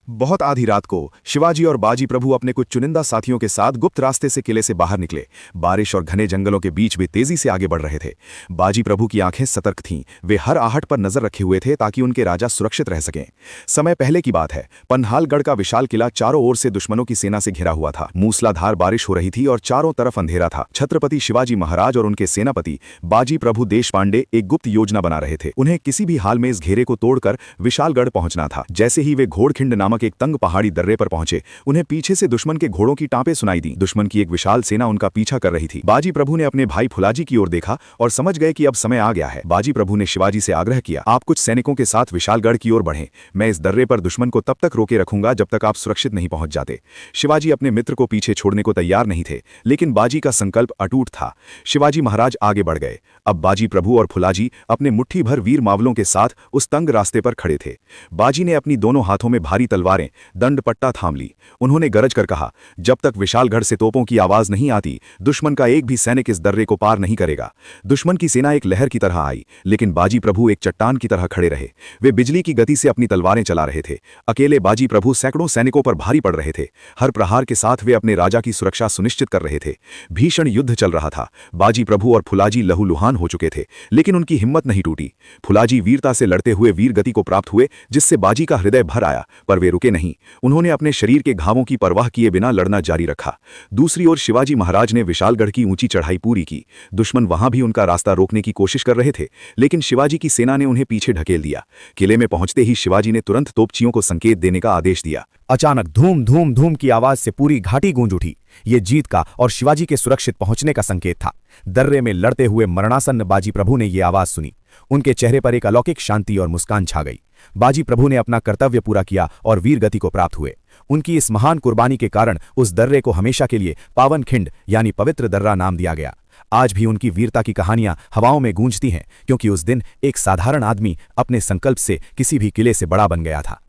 बहुत आधी रात को शिवाजी और बाजी प्रभु अपने कुछ चुनिंदा साथियों के साथ गुप्त रास्ते से किले से बाहर निकले। बारिश और घने जंगलों के बीच वे तेजी से आगे बढ़ रहे थे। बाजी प्रभु की आंखें सतर्क थीं, वे हर आहट पर नजर रखे हुए थे ताकि उनके राजा सुरक्षित रह सकें। समय पहले की बात है, पन्हालगढ़ का विशाल किला चारों ओर से दुश्मनों की सेना से घिरा हुआ था। मूसलाधार बारिश हो रही थी और चारों तरफ अंधेरा था। छत्रपति शिवाजी महाराज और उनके सेनापति बाजी प्रभु देशपांडे एक गुप्त योजना बना रहे थे। उन्हें किसी भी हाल में इस घेरे को तोड़कर विशालगढ़ पहुंचना था। जैसे ही वे घोड़खिंड नामक एक तंग पहाड़ी दर्रे पर पहुंचे, उन्हें पीछे से दुश्मन के घोड़ों की टांपें सुनाई दी। दुश्मन की एक विशाल सेना उनका पीछा कर रही थी। बाजी प्रभु ने अपने भाई फुलाजी की ओर देखा और समझ गए कि अब समय आ गया है। बाजी प्रभु ने शिवाजी से आग्रह किया, आप कुछ सैनिकों के साथ विशालगढ़ की ओर बढ़ें। मैं इस दर्रे पर दुश्मन को तब तक रोके रखूंगा जब तक आप सुरक्षित नहीं पहुंच जाते। शिवाजी अपने मित्र को पीछे छोड़ने को तैयार नहीं थे, लेकिन बाजी का संकल्प अटूट था। शिवाजी महाराज आगे बढ़ गए। अब बाजी प्रभु और फुलाजी अपने मुट्ठी भर वीर मावलों के साथ उस तंग रास्ते पर खड़े थे। बाजी ने अपनी दोनों हाथों में भारी तलवारें दंडपट्टा थाम ली। उन्होंने गरज कर कहा, जब तक विशालगढ़ से तोपों की आवाज नहीं आती, दुश्मन का एक भी सैनिक इस दर्रे को पार नहीं करेगा। दुश्मन की सेना एक लहर की तरह आई, लेकिन बाजी प्रभु एक चट्टान की तरह खड़े रहे। वे बिजली की गति से अपनी तलवारें चला रहे थे। अकेले बाजी प्रभु सैकड़ों सैनिकों पर भारी पड़ रहे थे। हर प्रहार के साथ वे अपने राजा की सुरक्षा सुनिश्चित कर रहे थे। भीषण युद्ध चल रहा था। बाजी प्रभु और फुलाजी लहूलुहान हो चुके थे, लेकिन उनकी हिम्मत नहीं टूटी। फुलाजी वीरता से लड़ते हुए वीर गति को प्राप्त हुए, जिससे बाजी का हृदय भर आया, पर वे रुके नहीं। उन्होंने अपने शरीर के घावों की परवाह किए बिना लड़ना जारी रखा। दूसरी ओर शिवाजी महाराज ने विशालगढ़ की ऊंची चढ़ाई पूरी की। दुश्मन वहां भी उनका रास्ता रोकने की कोशिश कर रहे थे, लेकिन शिवाजी की सेना ने उन्हें पीछे ढकेल दिया। किले में पहुंचते ही शिवाजी ने तुरंत तोपचियों को संकेत देने का आदेश दिया। अचानक धूम धूम धूम की आवाज से पूरी घाटी गूंज उठी। ये जीत का और शिवाजी के सुरक्षित पहुंचने का संकेत था। दर्रे में लड़ते हुए मरणासन्न बाजी प्रभु ने यह आवाज सुनी। उनके चेहरे पर एक अलौकिक शांति और मुस्कान छा गई। बाजी प्रभु ने अपना कर्तव्य पूरा किया और वीर गति को प्राप्त हुए। उनकी इस महान कुर्बानी के कारण उस दर्रे को हमेशा के लिए पावन खिंड यानी पवित्र दर्रा नाम दिया गया। आज भी उनकी वीरता की कहानियां हवाओं में गूंजती हैं, क्योंकि उस दिन एक साधारण आदमी अपने संकल्प से किसी भी किले से बड़ा बन गया था।